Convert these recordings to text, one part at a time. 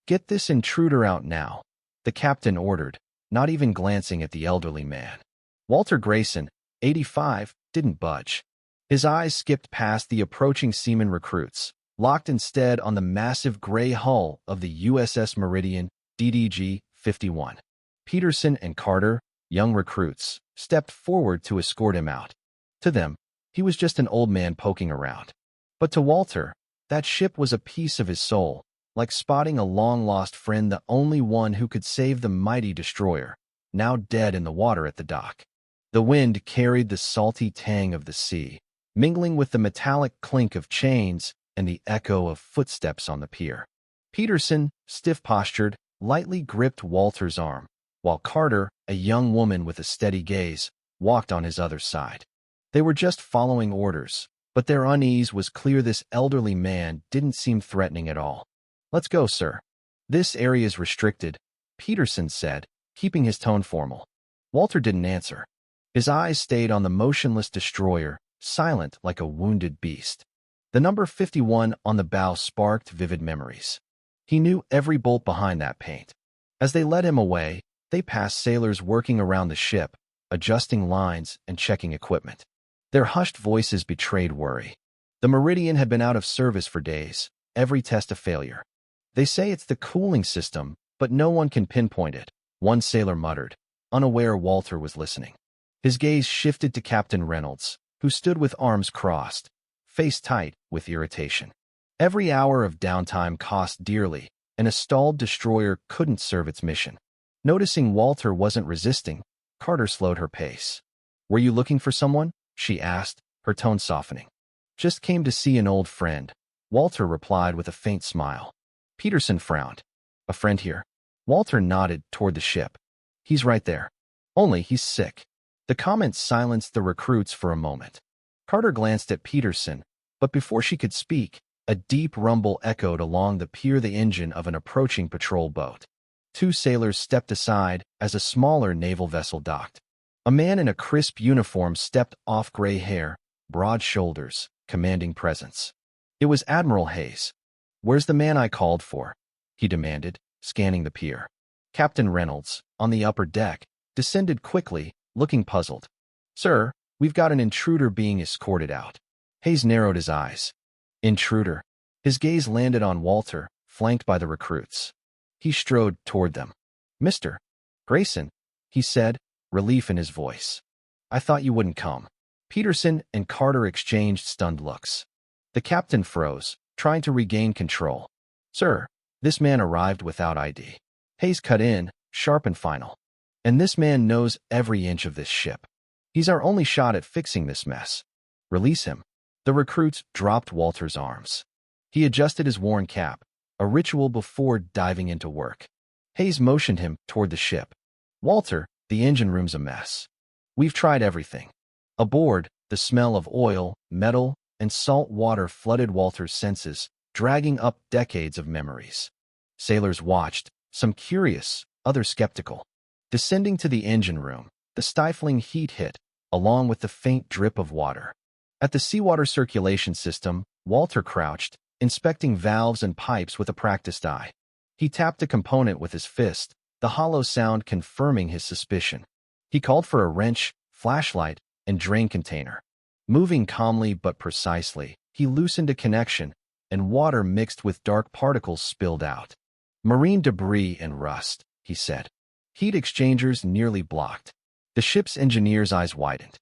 "Get this intruder out now," the captain ordered, not even glancing at the elderly man. Walter Grayson, 85, didn't budge. His eyes skipped past the approaching seaman recruits, locked instead on the massive gray hull of the USS Meridian, DDG-51. Peterson and Carter, young recruits, stepped forward to escort him out. To them, he was just an old man poking around. But to Walter, that ship was a piece of his soul, like spotting a long-lost friend, the only one who could save the mighty destroyer, now dead in the water at the dock. The wind carried the salty tang of the sea, mingling with the metallic clink of chains and the echo of footsteps on the pier. Peterson, stiff-postured, lightly gripped Walter's arm, while Carter, a young woman with a steady gaze, walked on his other side. They were just following orders, but their unease was clear. This elderly man didn't seem threatening at all. "Let's go, sir. This area is restricted," Peterson said, keeping his tone formal. Walter didn't answer. His eyes stayed on the motionless destroyer, silent like a wounded beast. The number 51 on the bow sparked vivid memories. He knew every bolt behind that paint. As they led him away, they passed sailors working around the ship, adjusting lines and checking equipment. Their hushed voices betrayed worry. The Meridian had been out of service for days, every test a failure. "They say it's the cooling system, but no one can pinpoint it," one sailor muttered, unaware Walter was listening. His gaze shifted to Captain Reynolds, who stood with arms crossed, face tight with irritation. Every hour of downtime cost dearly, and a stalled destroyer couldn't serve its mission. Noticing Walter wasn't resisting, Carter slowed her pace. "Were you looking for someone?" she asked, her tone softening. "Just came to see an old friend," Walter replied with a faint smile. Peterson frowned. "A friend here?" Walter nodded toward the ship. "He's right there. Only he's sick." The comment silenced the recruits for a moment. Carter glanced at Peterson, but before she could speak, a deep rumble echoed along the pier, the engine of an approaching patrol boat. Two sailors stepped aside as a smaller naval vessel docked. A man in a crisp uniform stepped off, gray hair, broad shoulders, commanding presence. It was Admiral Hayes. "Where's the man I called for?" he demanded, scanning the pier. Captain Reynolds, on the upper deck, descended quickly, looking puzzled. "Sir, we've got an intruder being escorted out." Hayes narrowed his eyes. "Intruder?" His gaze landed on Walter, flanked by the recruits. He strode toward them. "Mr. Grayson," he said, relief in his voice. "I thought you wouldn't come." Peterson and Carter exchanged stunned looks. The captain froze, trying to regain control. "Sir, this man arrived without ID." Hayes cut in, sharp and final. "And this man knows every inch of this ship. He's our only shot at fixing this mess. Release him." The recruits dropped Walter's arms. He adjusted his worn cap, a ritual before diving into work. Hayes motioned him toward the ship. "Walter, the engine room's a mess. We've tried everything." Aboard, the smell of oil, metal, and salt water flooded Walter's senses, dragging up decades of memories. Sailors watched, some curious, others skeptical. Descending to the engine room, the stifling heat hit, along with the faint drip of water. At the seawater circulation system, Walter crouched, inspecting valves and pipes with a practiced eye. He tapped a component with his fist, the hollow sound confirming his suspicion. He called for a wrench, flashlight, and drain container. Moving calmly but precisely, he loosened a connection, and water mixed with dark particles spilled out. "Marine debris and rust," he said. Heat exchangers nearly blocked. The ship's engineer's eyes widened.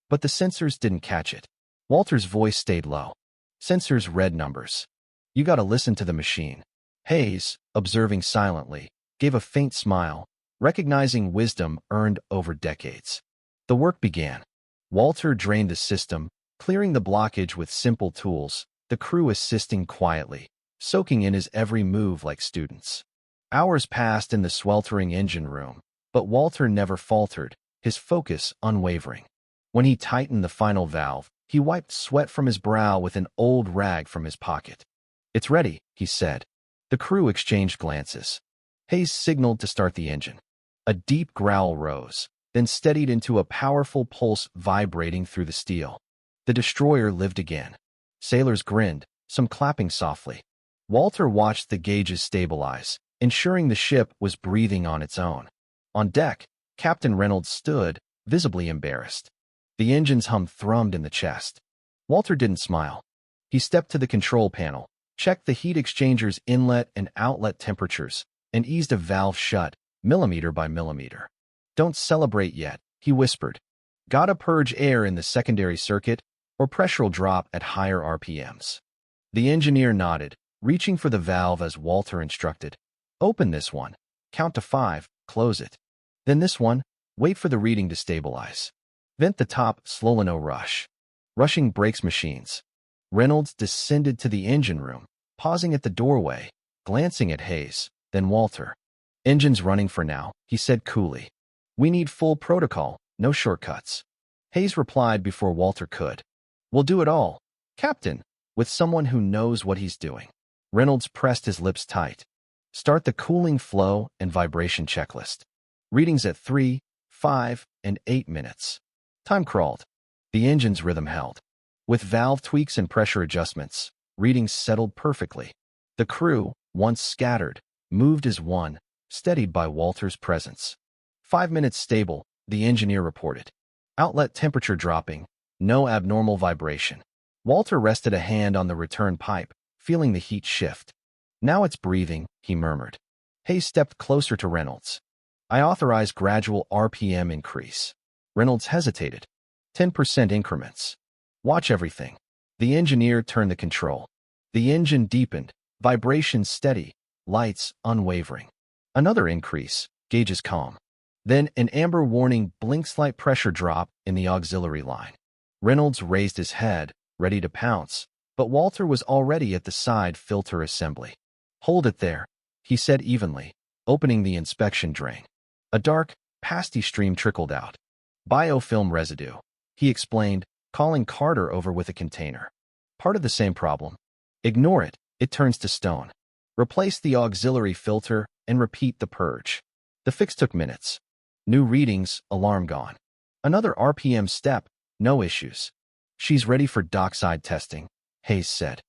But the sensors didn't catch it. Walter's voice stayed low. "Sensors read numbers. You gotta listen to the machine." Hayes, observing silently, gave a faint smile, recognizing wisdom earned over decades. The work began. Walter drained the system, clearing the blockage with simple tools, the crew assisting quietly, soaking in his every move like students. Hours passed in the sweltering engine room, but Walter never faltered, his focus unwavering. When he tightened the final valve, he wiped sweat from his brow with an old rag from his pocket. "It's ready," he said. The crew exchanged glances. Hayes signaled to start the engine. A deep growl rose, then steadied into a powerful pulse vibrating through the steel. The destroyer lived again. Sailors grinned, some clapping softly. Walter watched the gauges stabilize, ensuring the ship was breathing on its own. On deck, Captain Reynolds stood, visibly embarrassed. The engine's hum thrummed in the chest. Walter didn't smile. He stepped to the control panel, checked the heat exchanger's inlet and outlet temperatures, and eased a valve shut, millimeter by millimeter. "Don't celebrate yet," he whispered. "Gotta purge air in the secondary circuit, or pressure'll drop at higher RPMs. The engineer nodded, reaching for the valve as Walter instructed. "Open this one. Count to 5, close it. Then this one, wait for the reading to stabilize. Vent the top, slowly, no rush." Rushing brakes machines. Reynolds descended to the engine room, pausing at the doorway, glancing at Hayes, then Walter. "Engine's running for now," he said coolly. "We need full protocol, no shortcuts." Hayes replied before Walter could. "We'll do it all, Captain, with someone who knows what he's doing." Reynolds pressed his lips tight. "Start the cooling flow and vibration checklist. Readings at 3, 5, and 8 minutes." Time crawled. The engine's rhythm held. With valve tweaks and pressure adjustments, readings settled perfectly. The crew, once scattered, moved as one, steadied by Walter's presence. 5 minutes stable, the engineer reported. Outlet temperature dropping, no abnormal vibration. Walter rested a hand on the return pipe, feeling the heat shift. "Now it's breathing," he murmured. Hayes stepped closer to Reynolds. "I authorize gradual RPM increase." Reynolds hesitated. 10% increments. "Watch everything." The engineer turned the control. The engine deepened, vibrations steady, lights unwavering. Another increase, gauges calm. Then an amber warning blinked, slight pressure drop in the auxiliary line. Reynolds raised his head, ready to pounce, but Walter was already at the side filter assembly. "Hold it there," he said evenly, opening the inspection drain. A dark, pasty stream trickled out. "Biofilm residue," he explained, calling Carter over with a container. "Part of the same problem. Ignore it, it turns to stone. Replace the auxiliary filter and repeat the purge." The fix took minutes. New readings, alarm gone. Another RPM step, no issues. "She's ready for dockside testing," Hayes said.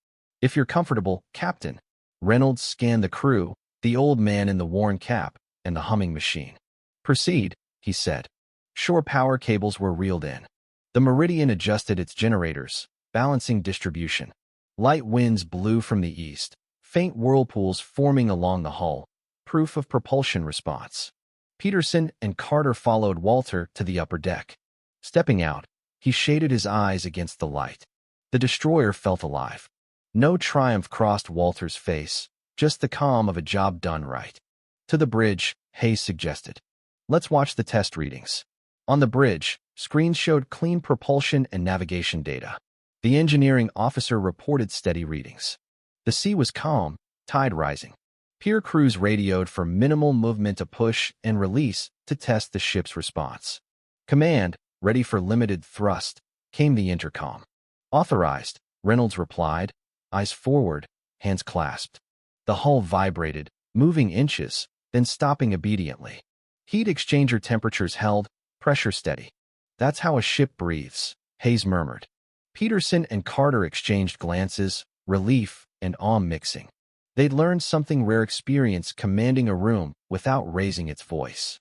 "If you're comfortable, Captain." Reynolds scanned the crew, the old man in the worn cap, and the humming machine. "Proceed," he said. Shore power cables were reeled in. The Meridian adjusted its generators, balancing distribution. Light winds blew from the east, faint whirlpools forming along the hull, proof of propulsion response. Peterson and Carter followed Walter to the upper deck. Stepping out, he shaded his eyes against the light. The destroyer felt alive. No triumph crossed Walter's face, just the calm of a job done right. "To the bridge," Hayes suggested. "Let's watch the test readings." On the bridge, screens showed clean propulsion and navigation data. The engineering officer reported steady readings. The sea was calm, tide rising. Pier crews radioed for minimal movement to push and release to test the ship's response. "Command, ready for limited thrust," came the intercom. "Authorized," Reynolds replied, eyes forward, hands clasped. The hull vibrated, moving inches, then stopping obediently. Heat exchanger temperatures held, pressure steady. "That's how a ship breathes," Hayes murmured. Peterson and Carter exchanged glances, relief and awe mixing. They'd learned something rare, experience commanding a room without raising its voice.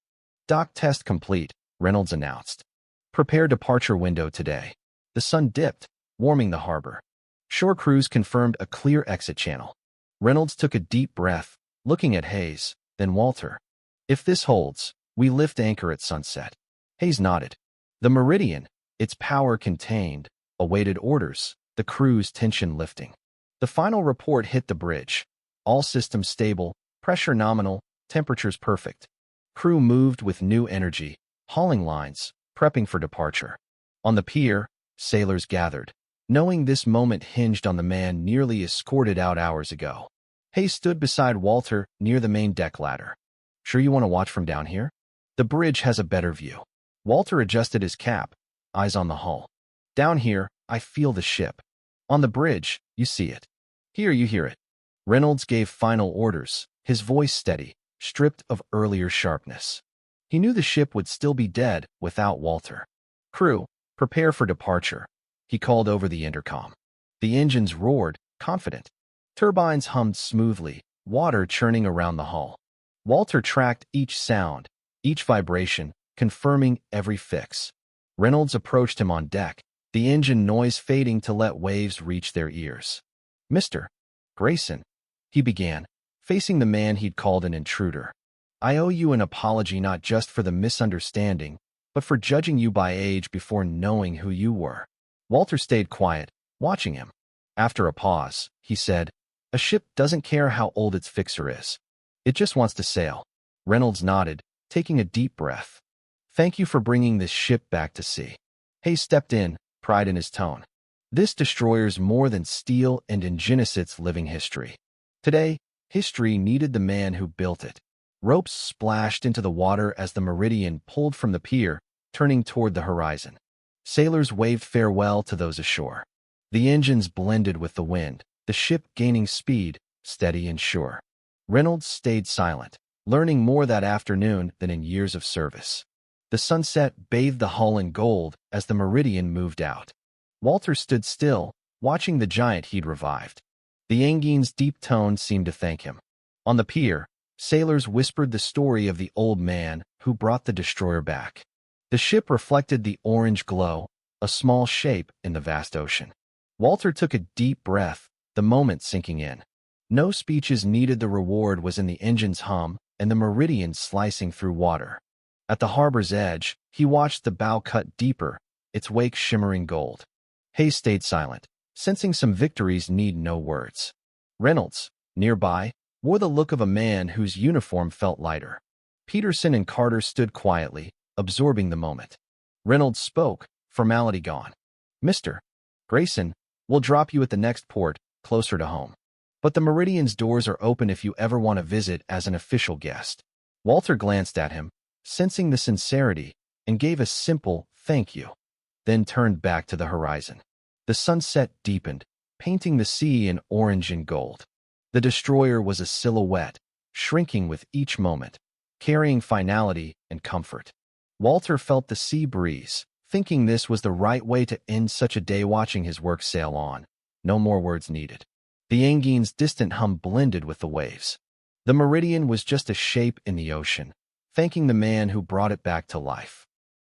"Dock test complete," Reynolds announced. "Prepare departure window today." The sun dipped, warming the harbor. Shore crews confirmed a clear exit channel. Reynolds took a deep breath, looking at Hayes, then Walter. "If this holds, we lift anchor at sunset." Hayes nodded. The Meridian, its power contained, awaited orders, the crew's tension lifting. The final report hit the bridge. All systems stable, pressure nominal, temperatures perfect. Crew moved with new energy, hauling lines, prepping for departure. On the pier, sailors gathered, knowing this moment hinged on the man nearly escorted out hours ago. Hayes stood beside Walter near the main deck ladder. "Sure you want to watch from down here? The bridge has a better view." Walter adjusted his cap, eyes on the hull. "Down here, I feel the ship. On the bridge, you see it. Here you hear it." Reynolds gave final orders, his voice steady, stripped of earlier sharpness. He knew the ship would still be dead without Walter. "Crew, prepare for departure," he called over the intercom. The engines roared, confident. Turbines hummed smoothly, water churning around the hull. Walter tracked each sound, each vibration, confirming every fix. Reynolds approached him on deck, the engine noise fading to let waves reach their ears. "Mr. Grayson," he began, facing the man he'd called an intruder. "I owe you an apology not just for the misunderstanding, but for judging you by age before knowing who you were." Walter stayed quiet, watching him. After a pause, he said, "A ship doesn't care how old its fixer is. It just wants to sail." Reynolds nodded, taking a deep breath. "Thank you for bringing this ship back to sea." Hayes stepped in, pride in his tone. "This destroyer's more than steel and Ingenisit's living history. Today, history needed the man who built it." Ropes splashed into the water as the Meridian pulled from the pier, turning toward the horizon. Sailors waved farewell to those ashore. The engines blended with the wind, the ship gaining speed, steady and sure. Reynolds stayed silent, learning more that afternoon than in years of service. The sunset bathed the hull in gold as the Meridian moved out. Walter stood still, watching the giant he'd revived. The engine's deep tone seemed to thank him. On the pier, sailors whispered the story of the old man who brought the destroyer back. The ship reflected the orange glow, a small shape in the vast ocean. Walter took a deep breath, the moment sinking in. No speeches needed, the reward was in the engine's hum and the Meridian slicing through water. At the harbor's edge, he watched the bow cut deeper, its wake shimmering gold. Hayes stayed silent, sensing some victories need no words. Reynolds, nearby, wore the look of a man whose uniform felt lighter. Peterson and Carter stood quietly, absorbing the moment. Reynolds spoke, formality gone. "Mr. Grayson, we'll drop you at the next port, closer to home. But the Meridian's doors are open if you ever want to visit as an official guest." Walter glanced at him, sensing the sincerity, and gave a simple "thank you," then turned back to the horizon. The sunset deepened, painting the sea in orange and gold. The destroyer was a silhouette, shrinking with each moment, carrying finality and comfort. Walter felt the sea breeze, thinking this was the right way to end such a day, watching his work sail on. No more words needed. The engine's distant hum blended with the waves. The Meridian was just a shape in the ocean, thanking the man who brought it back to life.